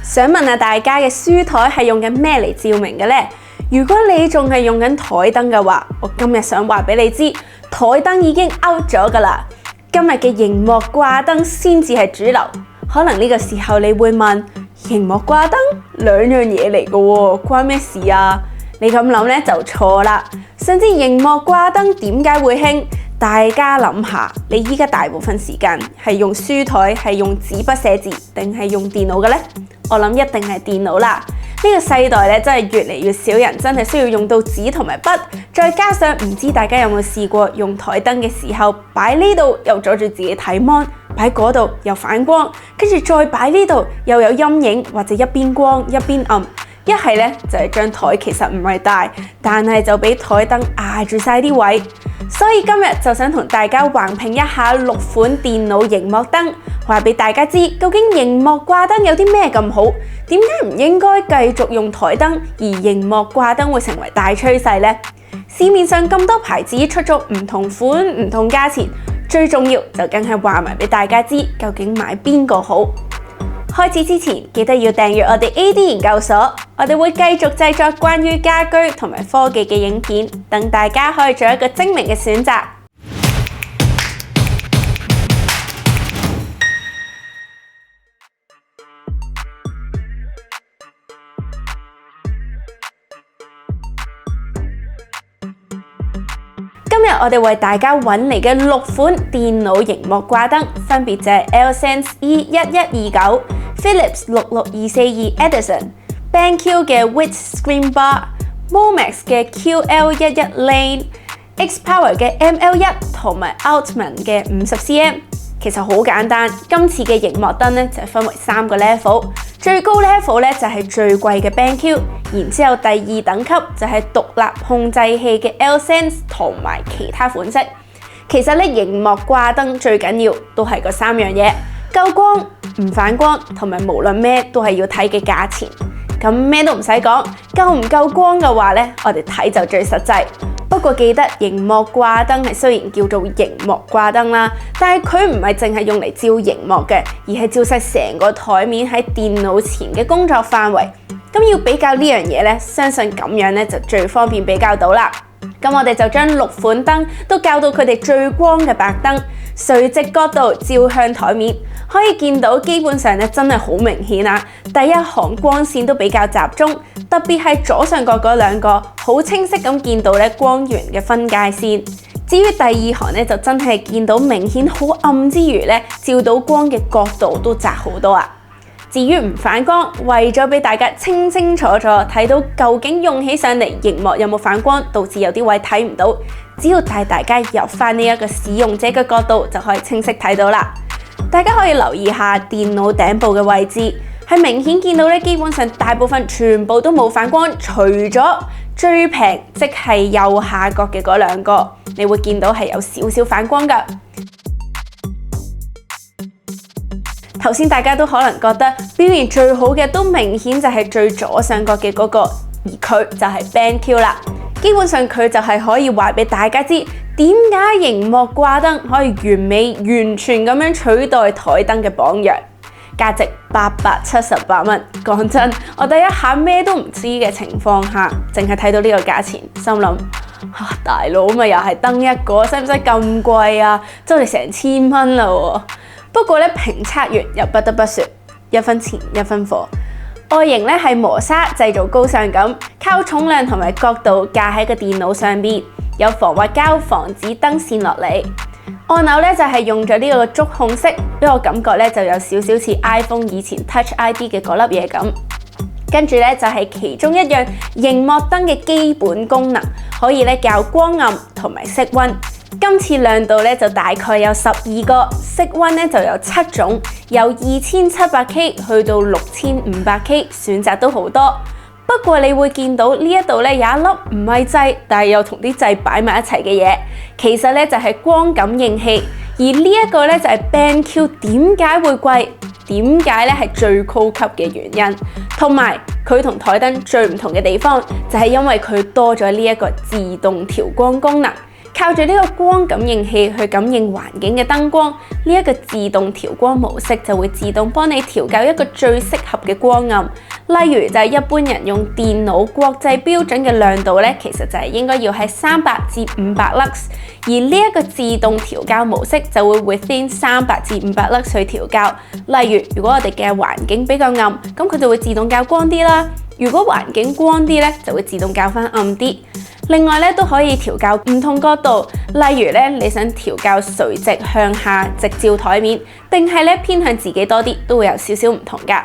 想問下大家嘅書枱係用緊咩嚟照明嘅呢？如果你仲係用緊枱燈嘅話，我今日想話俾你知，枱燈已經 out 咗㗎啦。今日嘅熒幕掛燈先至係主流。可能呢個時候你會問，熒幕掛燈兩樣嘢嚟嘅喎，關咩事啊？你咁諗呢就錯啦。想知熒幕掛燈點解會興？大家諗下，你依家大部分時間係用書枱，係用紙筆寫字，定係用電腦嘅呢？我諗一定係電腦啦。呢個世代咧真係越嚟越少人真係需要用到紙同埋筆，再加上唔知大家有冇試過用枱燈嘅時候擺呢度又阻住自己睇 mon， 擺嗰度又反光，跟住再擺呢度又有陰影或者一邊光一邊暗。一係咧就係張枱其實唔係大，但係就俾枱燈壓住晒啲位。所以今日就想同大家橫評一下6款電腦熒幕燈，話俾大家知究竟熒幕掛燈有啲咩咁好，點解唔應該繼續用枱燈，而熒幕掛燈會成為大趨勢呢？市面上咁多牌子出咗唔同款、唔同價錢，最重要就梗係話埋俾大家知究竟買邊個好。開始之前記得要訂閱我哋 AD 研究所，我哋會繼續製作關於家居同埋科技嘅影片，等大家可以做一個精明嘅選擇。今日我哋為大家揾嚟嘅6款電腦熒幕掛燈，分別就係 L-Sense E1129、Philips 66242 Edison、BenQ 嘅Width Screen Bar、Momax 嘅QL11 Lane、Xpower 嘅ML1 同埋 Altman 嘅50cm。其實好簡單，今次嘅熒幕燈咧就分為3個 level。最高 level 咧就係最貴嘅 BenQ， 然之後第2等級就係獨立控制器嘅 L-Sense 同埋其他款式。其實咧熒幕掛燈最緊要都係嗰3樣嘢：夠光、唔反光，同埋無論咩都係要睇嘅價錢。咁咩都唔使講，夠唔夠光嘅話咧，我哋睇就最實際。不過記得熒幕掛燈係雖然叫做熒幕掛燈啦，但係佢唔係淨係用嚟照熒幕嘅，而係照晒成個台面喺電腦前嘅工作範圍。咁要比較呢樣嘢咧，相信咁樣咧就最方便比較到啦。咁我哋就將6款燈都校到佢哋最光嘅白燈，垂直角度照向台面，可以見到基本上咧真係好明顯啊！第一行光線都比較集中，特別係左上角嗰2個，好清晰咁見到咧光源嘅分界線。至於第2行咧，就真係見到明顯好暗之餘咧，照到光嘅角度都窄好多啊！至於唔反光，為咗俾大家清清楚楚睇到究竟用起上嚟熒幕有冇反光，導致有啲位睇唔到，只要帶大家入翻呢一個使用者嘅角度，就可以清晰睇到啦。大家可以留意下電腦頂部嘅位置，係明顯見到咧，基本上大部分全部都冇反光，除咗最平即係右下角嘅嗰2個，你會見到係有少少反光㗎。頭先大家都可能覺得表現最好嘅都明顯就係最左上角嘅嗰個，而佢就係 BenQ 啦。基本上佢就係可以話俾大家知點解熒幕掛燈可以完美完全咁樣取代枱燈嘅榜樣。價值878蚊。講真，我第一下咩都唔知嘅情況下，淨係睇到呢個價錢，心諗大佬咪又係燈一個，使唔使咁貴啊？即係成千蚊啦喎！不過咧，評測完又不得不說，1分錢1分貨。外形咧係磨砂，製造高尚感，靠重量同埋角度架喺個電腦上邊，有防滑膠防止燈線落嚟。按鈕咧就係用咗呢個觸控式，呢個感覺咧就有少少似 iPhone 以前 Touch ID 嘅嗰粒嘢咁。跟住咧就係其中一樣熒幕燈嘅基本功能，可以咧校光暗同埋色溫。今次亮度咧就大概有12個，色溫咧就有7種，由2700K 去到6500K， 選擇都好多。不過你會見到呢一度咧有一粒唔係掣，但係又同啲掣擺埋一齊嘅嘢，其實咧就係光感應器。而呢一個咧就係 BenQ 點解會貴，點解咧係最高級嘅原因，同埋佢同枱燈最唔同嘅地方就係因為佢多咗呢一個自動調光功能。靠住呢個光感應器去感應環境嘅燈光，呢一個自動調光模式就會自動幫你調校一個最適合嘅光暗。例如就係一般人用電腦國際標準嘅亮度咧，其實就係應該要喺300至500 lux， 而呢一個自動調校模式就會 within 300至500 lux 去調校。例如如果我哋嘅環境比較暗，咁佢就會自動校光啲啦；如果環境光啲咧，就會自動校翻暗啲。另外咧都可以調校唔同角度，例如咧你想調校垂直向下直照台面，定係咧偏向自己多啲，都會有少少唔同㗎。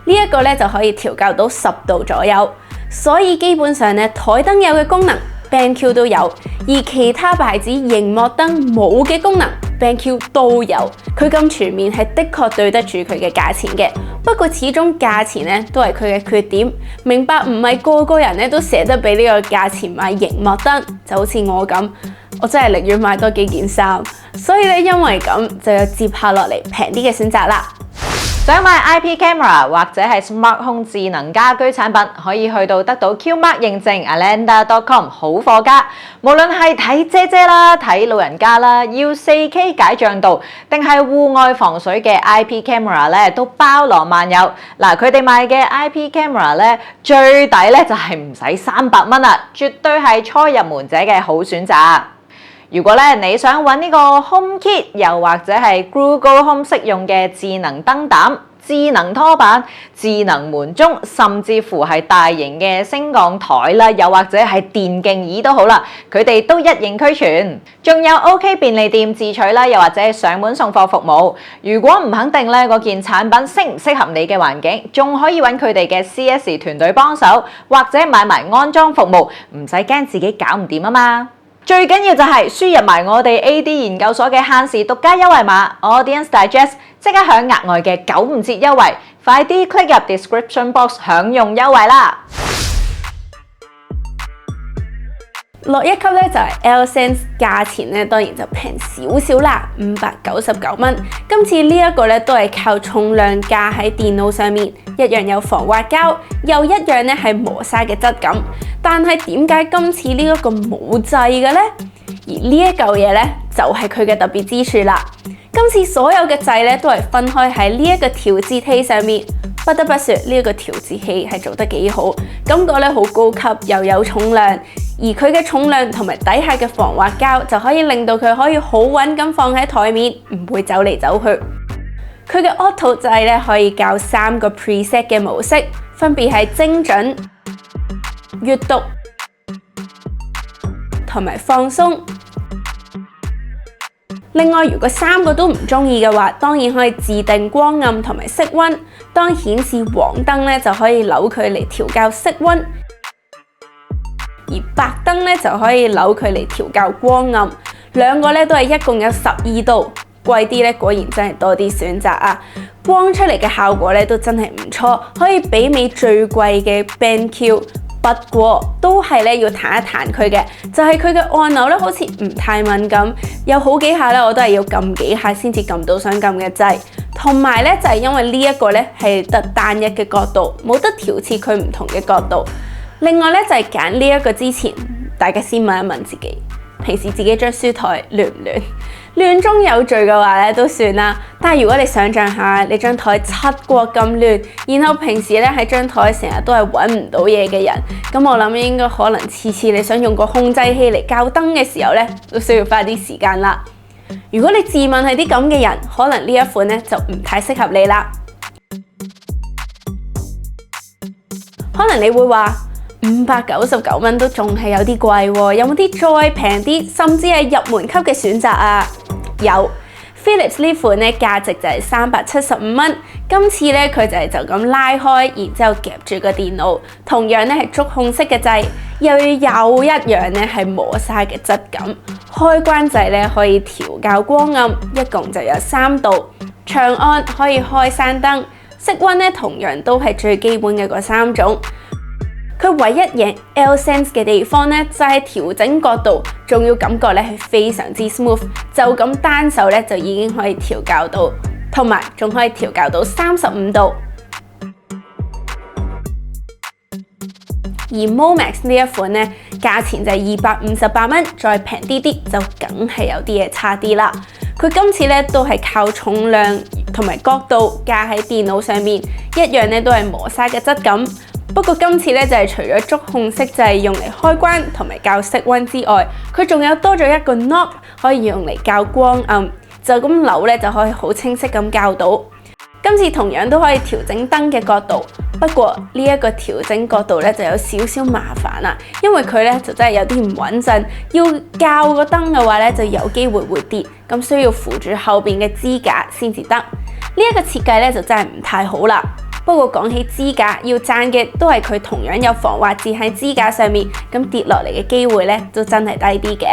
呢一個咧就可以調校到10度左右，所以基本上咧台燈有嘅功能 BenQ 都有，而其他牌子熒幕燈冇嘅功能 BenQ 都有。佢咁全面係的確對得住佢嘅價錢嘅，不過始終價錢咧都係佢嘅缺點。明白唔係個個人咧都捨得俾呢個價錢買熒幕燈，就好似我咁，我真係寧願買多幾件衫。所以咧因為咁就有接下落嚟平啲嘅選擇啦。想買 IP camera 或者係 Smart Home 智能家居產品，可以去到得到 Q Mark 認證 Alenda.com 好貨家。無論係睇姐姐啦、睇老人家啦，要 4K 解像度，定係戶外防水嘅 IP camera 咧，都包羅萬有。嗱，佢哋賣嘅 IP camera 咧，最抵咧就係唔使300蚊啦，絕對係初入門者嘅好選擇。如果咧你想揾呢個 HomeKit， 又或者係 Google Home 適用嘅智能燈膽、智能拖板、智能門鐘，甚至乎係大型嘅升降台啦，又或者係電競椅都好啦，佢哋都一應俱全。仲有 OK 便利店自取啦，又或者上門送貨服務。如果唔肯定咧嗰件產品適唔適合你嘅環境，仲可以揾佢哋嘅 CS 團隊幫手，或者買埋安裝服務，唔使驚自己搞唔掂啊嘛。最緊要就係輸入埋我哋 AD 研究所嘅限時獨家優惠碼 Audience Digest， 即刻享額外嘅95折優惠，快啲 click 入 description box 享用優惠啦！落一級咧就係 L-Sense， 價錢咧當然就平少少啦，599蚊。今次呢一個咧都係靠重量架喺電腦上面，一樣有防滑膠，又一樣咧係磨砂嘅質感。但係點解今次呢一個冇掣嘅呢？而呢一嚿嘢咧就係佢嘅特別之處啦。今次所有嘅掣咧都係分開喺呢一個調節器上面。不得不說呢一個調節器係做得幾好，感覺咧好高級又有重量，而佢嘅重量同埋底下嘅防滑膠就可以令到佢可以好穩咁放喺台面，唔會走嚟走去。佢嘅 Auto 掣咧可以校3個 preset 嘅模式，分別係精準、閱讀同埋放鬆。另外，如果3個都唔中意嘅話，當然可以自定光暗同埋色溫。當顯示黃燈咧，就可以扭佢嚟調校色溫；而白燈咧就可以扭佢嚟調校光暗。兩個咧都係一共有12度，貴啲咧果然真係多啲選擇啊！光出嚟嘅效果咧都真係唔錯，可以媲美最貴嘅 BenQ。不過都係咧要彈一彈佢嘅，就係佢嘅按鈕咧好似唔太敏感，有好幾下咧我都係要撳幾下先至撳到想撳嘅掣。同埋咧就係因為呢一個咧係得單一嘅角度，冇得調節佢唔同嘅角度。另外咧就係揀呢一個之前，大家先問一問自己，平時自己張書台亂唔亂？亂中有序嘅話咧都算啦，但係如果你想象下你張台7國咁亂，然後平時咧喺張台成日都係揾唔到嘢嘅人，咁我諗應該可能次次你想用個控制器嚟校燈嘅時候咧，都需要花啲時間啦。如果你自問係啲咁嘅人，可能呢一款咧就唔太適合你啦。可能你會話599蚊都仲係有啲貴喎，有冇啲再平啲，甚至係入門級嘅選擇啊？有 Philips 呢款咧價值就係375蚊，今次咧佢就係就咁拉開，然之後夾住個電腦，同樣咧係觸控式嘅掣，又有一樣咧係磨砂嘅質感。開關掣咧可以調校光暗，一共就有3度。長按可以開山燈，色溫咧同樣都係最基本嘅嗰3種。佢唯一贏 L-Sense 嘅地方咧，就係調整角度，仲要感覺咧係非常之 smooth， 就咁單手咧就已經可以調校到，同埋仲可以調校到35度。而 MoMax 呢一款呢，價錢就係258蚊，再平啲就梗係有啲嘢差啲啦。佢今次呢都係靠重量同埋角度架喺電腦上面，一樣呢都係磨砂嘅質感。不過今次呢就係除咗觸控式掣用嚟開關同埋校色溫之外，佢仲有多咗一個 knob 可以用嚟校光暗，就咁扭呢就可以好清晰咁校到。今次同樣都可以調整燈嘅角度，不過呢一個調整角度呢就有少少麻煩啦，因為佢呢就真係有啲唔穩陣，要校個燈嘅話呢就有機會會跌，咁需要扶住後邊嘅支架先至得。呢一個設計呢就真係唔太好啦。不過講起支架，要讚嘅都係佢同樣有防滑墊喺支架上面，咁跌落嚟嘅機會呢都真係低啲嘅。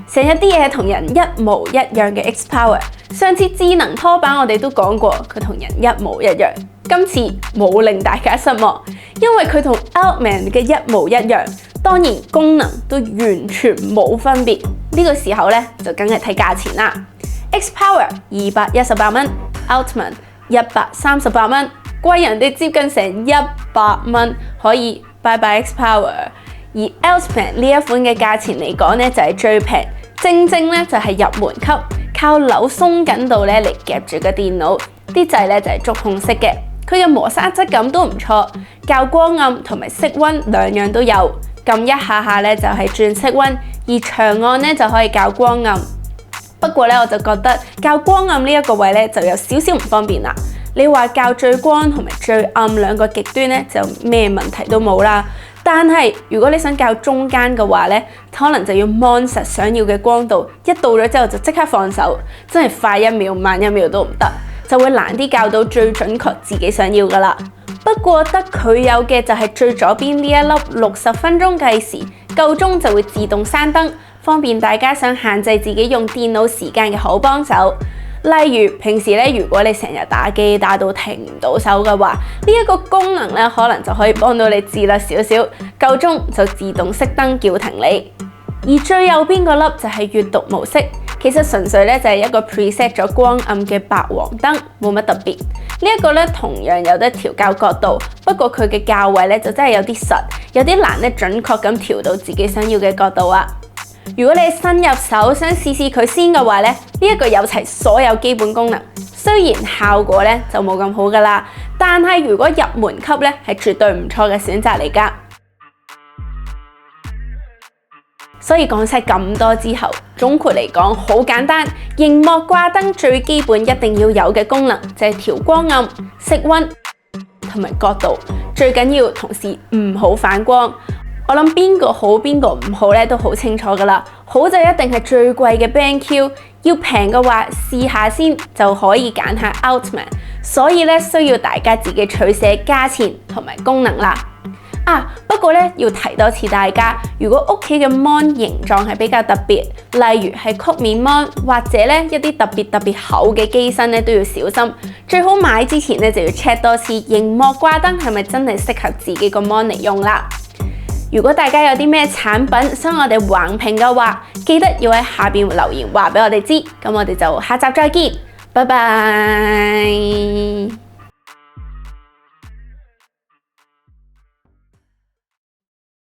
成日啲嘢同人一模一樣嘅 X-Power， 上次智能拖板我哋都講過佢同人一模一樣，今次冇令大家失望，因為佢同 Altman 嘅一模一樣，當然功能都完全冇分別。呢個時候呢，就梗係睇價錢啦。X-Power 218蚊 ，Altman 138蚊，貴人哋接近成100蚊，可以拜拜 X-Power。而 Altman 呢一款嘅價錢嚟講呢，就係最平。正呢就係入門級，靠扭鬆緊度咧嚟夾住個電腦，啲掣咧就係觸控式嘅，佢嘅磨砂質感都唔錯，校光暗同埋色溫兩樣都有，撳一下咧就係轉色溫，而長按咧就可以校光暗。不過咧我就覺得校光暗呢一個位咧就有少少唔方便啦。你話校最光同埋最暗兩個極端咧就咩問題都冇啦。但係如果你想校中間嘅話呢，可能就要 mon 實想要嘅光度，一到咗之後就即刻放手，真係快1秒慢1秒都唔得，就會難啲校到最準確自己想要噶啦。不過得佢有嘅就係最左邊呢一粒60分鐘計時，夠鐘就會自動閂燈，方便大家想限制自己用電腦時間嘅好幫手。例如平時咧，如果你成日打機打到停唔到手嘅話，呢一個功能咧可能就可以幫到你自律少少，夠鐘就自動熄燈叫停你。而最右邊個粒就係閱讀模式，其實純粹咧就係一個 preset 咗光暗嘅白黃燈，冇乜特別。呢一個咧同樣有得調校角度，不過佢嘅校位咧就真係有啲實，有啲難咧準確咁調到自己想要嘅角度啊。如果你新入手想試試佢先嘅話咧，呢一個有齊所有基本功能，雖然效果咧就冇咁好噶啦，但係如果入門級咧係絕對唔錯嘅選擇嚟噶。所以講晒咁多之後，總括嚟講好簡單，螢幕掛燈最基本一定要有嘅功能就係調光暗、色溫同埋角度，最緊要同時唔好反光。我諗邊個好邊個唔好咧都好清楚噶啦，好就一定係最貴嘅 BenQ， 要平嘅話試下先就可以揀下 Altman， 所以咧需要大家自己取捨價錢同埋功能啦。不過咧要提多次大家，如果屋企嘅 mon 形狀係比較特別，例如係曲面 mon 或者咧一啲特別厚嘅機身咧都要小心，最好買之前咧就要 check 多次螢幕掛燈係咪真係適合自己個 mon 嚟用啦。如果大家有啲咩產品想我哋橫評嘅話，記得要喺下邊留言話俾我哋知，咁我哋就下集再見，拜拜。